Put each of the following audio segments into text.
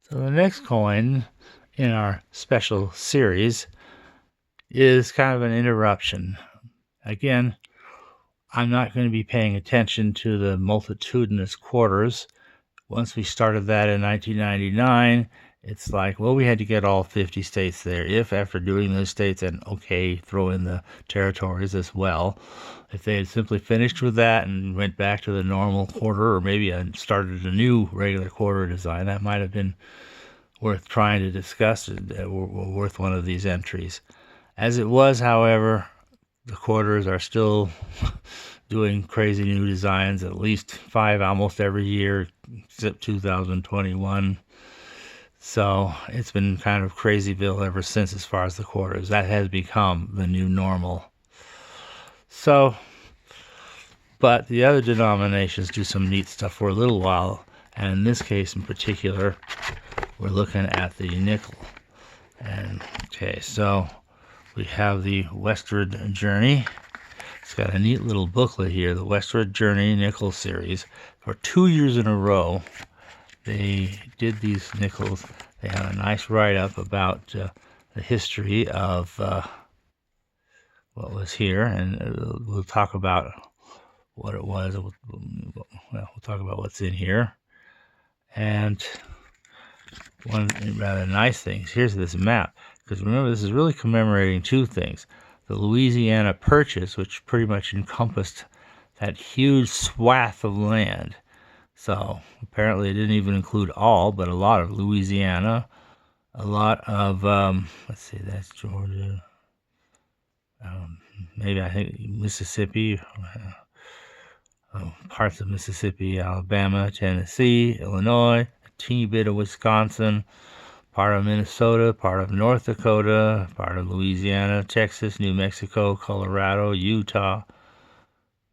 So the next coin in our special series is kind of an interruption. Again, I'm not going to be paying attention to the multitudinous quarters. Once we started that in 1999, it's like, well, we had to get all 50 states there. If after doing those states, and okay, throw in the territories as well. If they had simply finished with that and went back to the normal quarter, or maybe started a new regular quarter design, that might have been worth trying to discuss, worth one of these entries. As it was, however, the quarters are still doing crazy new designs, at least 5 almost every year, except 2021. So it's been kind of crazyville ever since as far as the quarters. That has become the new normal. So, but the other denominations do some neat stuff for a little while, and in this case in particular, we're looking at the nickel. And okay, so we have the Westward Journey. It's got a neat little booklet here, the Westward Journey Nickels series. For 2 years in a row, they did these nickels. They have a nice write-up about the history of what was here, and we'll talk about what it was. We'll talk about what's in here. And one rather nice thing, here's this map, because remember, this is really commemorating two things. The Louisiana Purchase, which pretty much encompassed that huge swath of land. So apparently it didn't even include all, but a lot of Louisiana, a lot of, let's see, that's Georgia, maybe I think Mississippi, parts of Mississippi, Alabama, Tennessee, Illinois, a teeny bit of Wisconsin, part of Minnesota, part of North Dakota, part of Louisiana, Texas, New Mexico, Colorado, Utah,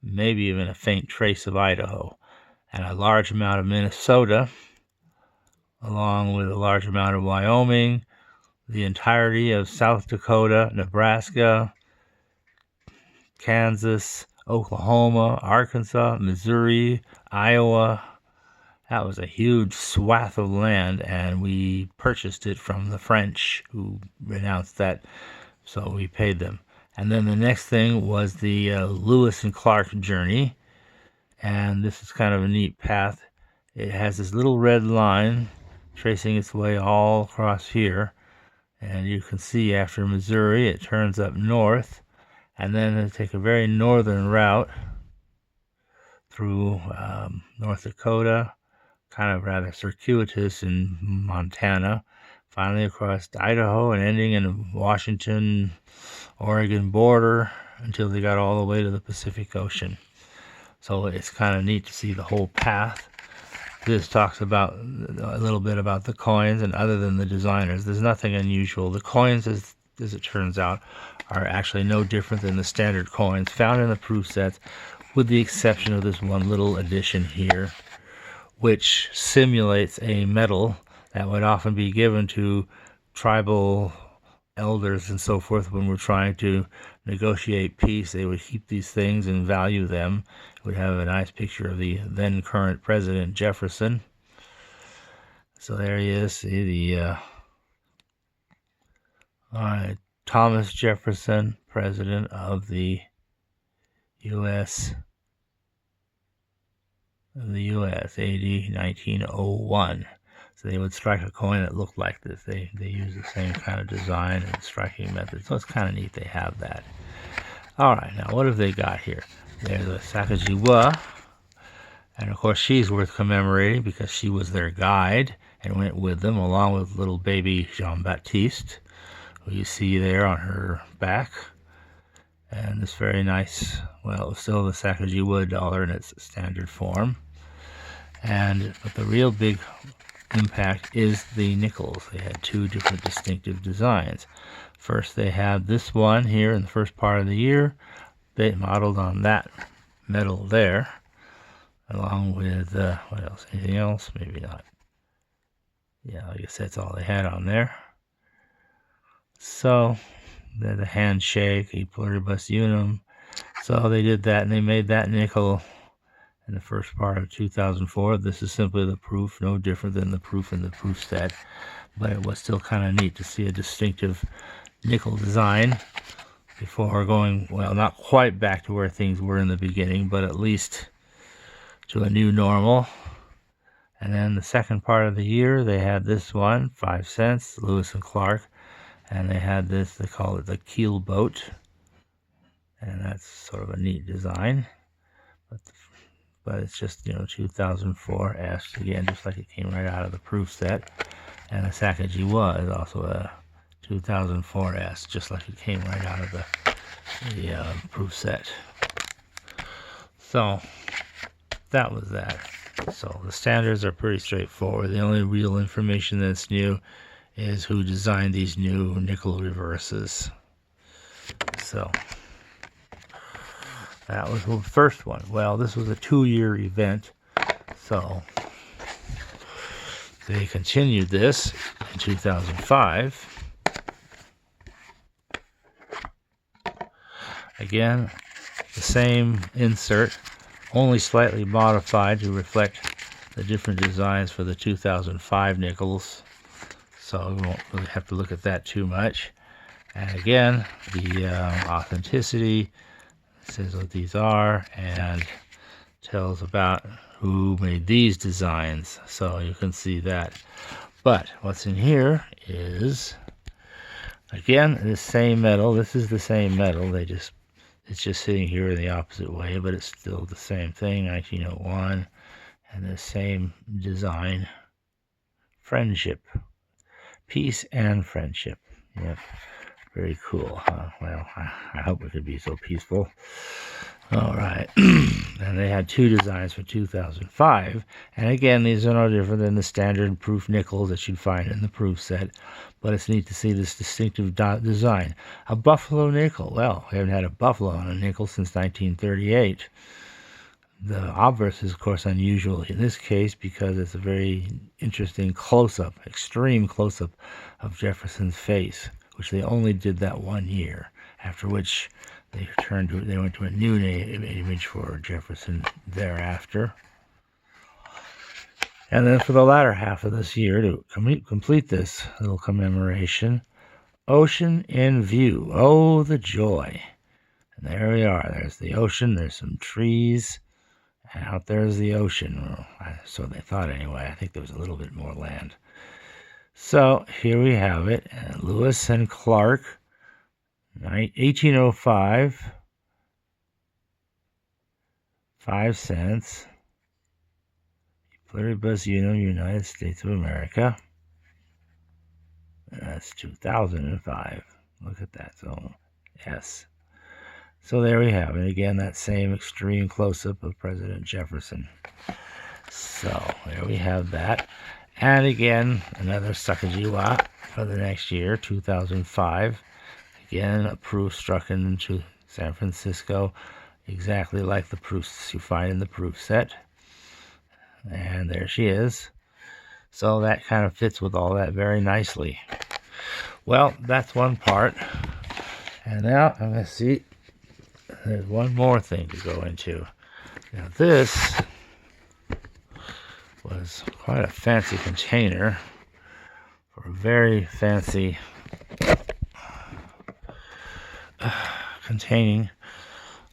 maybe even a faint trace of Idaho, and a large amount of Minnesota, along with a large amount of Wyoming, the entirety of South Dakota, Nebraska, Kansas, Oklahoma, Arkansas, Missouri, Iowa. That was a huge swath of land, and we purchased it from the French, who renounced that, so we paid them. And then the next thing was the Lewis and Clark Journey, and this is kind of a neat path. It has this little red line tracing its way all across here, and you can see after Missouri it turns up north, and then it'll take a very northern route through North Dakota, kind of rather circuitous in Montana, finally across Idaho and ending in the Washington, Oregon border until they got all the way to the Pacific Ocean. So it's kind of neat to see the whole path. This talks about a little bit about the coins, and other than the designers, there's nothing unusual. The coins, as it turns out, are actually no different than the standard coins found in the proof sets, with the exception of this one little addition here, which simulates a medal that would often be given to tribal elders and so forth when we're trying to negotiate peace. They would keep these things and value them. It would have a nice picture of the then current President Jefferson. So there he is. See the all right, Thomas Jefferson, President of the U.S. AD 1901. So they would strike a coin that looked like this. They use the same kind of design and striking method. So it's kind of neat they have that. All right, now what have they got here? There's a Sacagawea, and of course she's worth commemorating because she was their guide and went with them along with little baby Jean-Baptiste, who you see there on her back. And this very nice, well, it's still the Sacagawea dollar in its standard form. But the real big impact is the nickels. They had two different distinctive designs. First, they have this one here in the first part of the year, they modeled on that medal there, along with, what else? Anything else? Maybe not. Yeah, I guess that's all they had on there. So, the handshake, e pluribus unum. So they did that, and they made that nickel in the first part of 2004. This is simply the proof, no different than the proof in the proof set, but it was still kind of neat to see a distinctive nickel design before going, well, not quite back to where things were in the beginning, but at least to a new normal. And then the second part of the year, they had this one, 5 cents, Lewis and Clark, and they had this, they call it the keel boat, and that's sort of a neat design, but it's just, 2004 S, again, just like it came right out of the proof set. And the Sakaji was also a 2004 S, just like it came right out of the proof set. So that was that. So the standards are pretty straightforward. The only real information that's new is who designed these new nickel reverses. So that was the first one. Well, this was a 2-year event, so they continued this in 2005. Again, the same insert, only slightly modified to reflect the different designs for the 2005 nickels. So we won't really have to look at that too much. And again, the authenticity says what these are and tells about who made these designs. So you can see that. But what's in here is, again, this same metal. This is the same metal. It's just sitting here in the opposite way, but it's still the same thing, 1901, and the same design. Friendship. Peace and friendship. Yep. Very cool, huh? Well, I hope it could be so peaceful. All right. And they had 2 designs for 2005. And again, these are no different than the standard proof nickels that you'd find in the proof set. But it's neat to see this distinctive design. A buffalo nickel. Well, we haven't had a buffalo on a nickel since 1938. The obverse is, of course, unusual in this case because it's a very interesting close-up, extreme close-up of Jefferson's face, which they only did that 1 year, after which they went to a new image for Jefferson thereafter. And then for the latter half of this year, to complete this little commemoration, Ocean in View. Oh, the joy. And there we are. There's the ocean. There's some trees. And out there's the ocean. Well, so they thought anyway. I think there was a little bit more land. So here we have it. Lewis and Clark, 1805, 5 cents. Pluribus Unum, United States of America. And that's 2005. Look at that. So, yes. So there we have it. Again, that same extreme close-up of President Jefferson. So there we have that. And again, another Sakajiwa for the next year, 2005. Again, a proof struck into San Francisco, exactly like the proofs you find in the proof set. And there she is. So that kind of fits with all that very nicely. Well, that's one part. And now I'm going to see, there's one more thing to go into. Now this was quite a fancy container for a very fancy containing.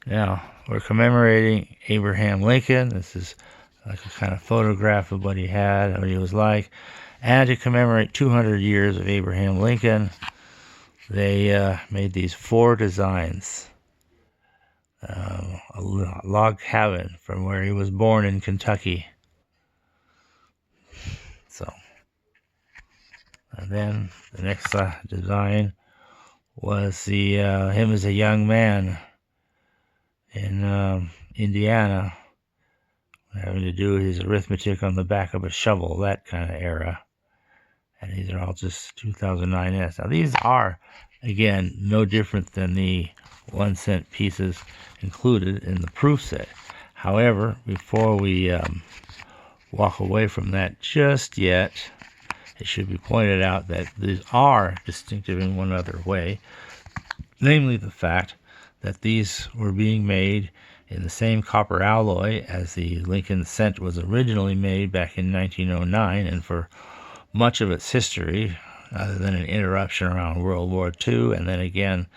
Now, we're commemorating Abraham Lincoln. This is like a kind of photograph of what he had, what he was like. And to commemorate 200 years of Abraham Lincoln, they made these 4 designs. A log cabin from where he was born in Kentucky. So, and then the next design was the him as a young man in Indiana, having to do his arithmetic on the back of a shovel, that kind of era. And these are all just 2009S. Now these are, again, no different than the 1 cent pieces included in the proof set. However, before we walk away from that just yet, it should be pointed out that these are distinctive in one other way, namely the fact that these were being made in the same copper alloy as the Lincoln cent was originally made back in 1909, and for much of its history, other than an interruption around World War II, and then again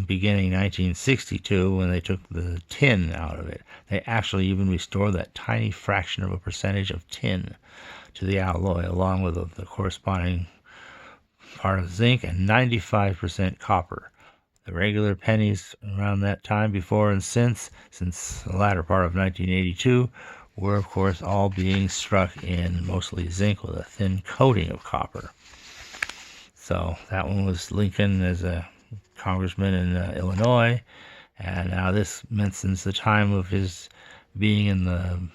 beginning 1962 when they took the tin out of it. They actually even restored that tiny fraction of a percentage of tin to the alloy, along with the corresponding part of zinc and 95% copper. The regular pennies around that time, before and since the latter part of 1982, were of course all being struck in mostly zinc with a thin coating of copper. So that one was Lincoln as a congressman in Illinois, and now this mentions the time of his being in the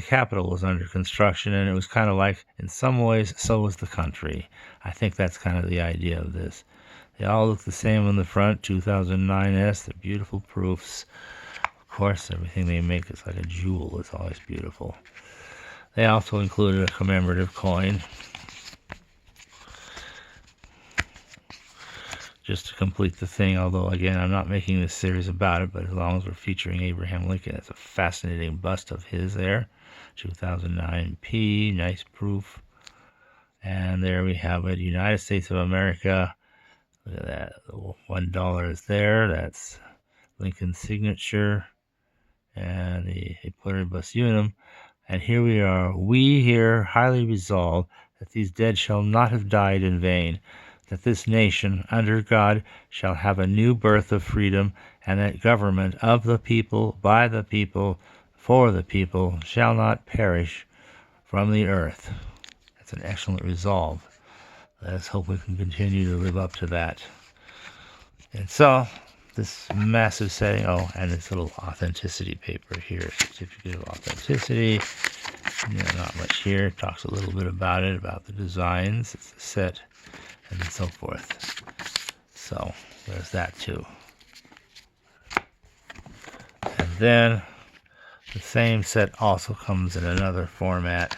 Capitol was under construction, and it was kind of like, in some ways, so was the country. I think that's kind of the idea of this. They all look the same on the front, 2009S, they're beautiful proofs. Of course, everything they make is like a jewel, it's always beautiful. They also included a commemorative coin, just to complete the thing, although again I'm not making this series about it, but as long as we're featuring Abraham Lincoln, it's a fascinating bust of his there. 2009P, nice proof. And there we have it, United States of America. Look at that, the $1 is there, that's Lincoln's signature, and the E pluribus unum. And here we are, we here highly resolve that these dead shall not have died in vain, that this nation, under God, shall have a new birth of freedom, and that government of the people, by the people, for the people, shall not perish from the earth. That's an excellent resolve. Let's hope we can continue to live up to that. And so, this massive setting, and this little authenticity paper here, certificate of authenticity. Not much here. It talks a little bit about it, about the designs. It's a set, and so forth. So there's that too. And then the same set also comes in another format,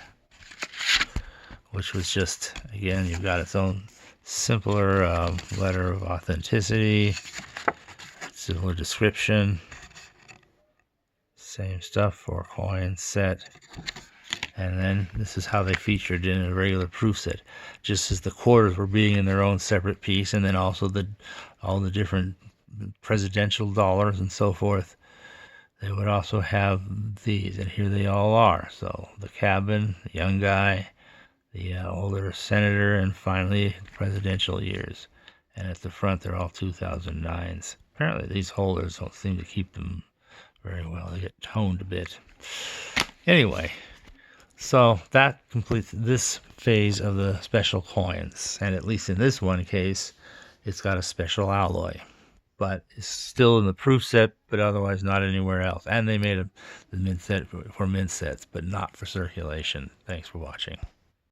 which was just, again, you've got its own simpler letter of authenticity, similar description, same stuff, 4 coin set. And then this is how they featured in a regular proof set, just as the quarters were being in their own separate piece, and then also all the different presidential dollars and so forth. They would also have these, and here they all are. So the cabin, the young guy, the older senator, and finally the presidential years. And at the front, they're all 2009s. Apparently these holders don't seem to keep them very well. They get toned a bit. Anyway, so that completes this phase of the special coins. And at least in this one case, it's got a special alloy. But it's still in the proof set, but otherwise not anywhere else. And they made the mint set for mint sets, but not for circulation. Thanks for watching.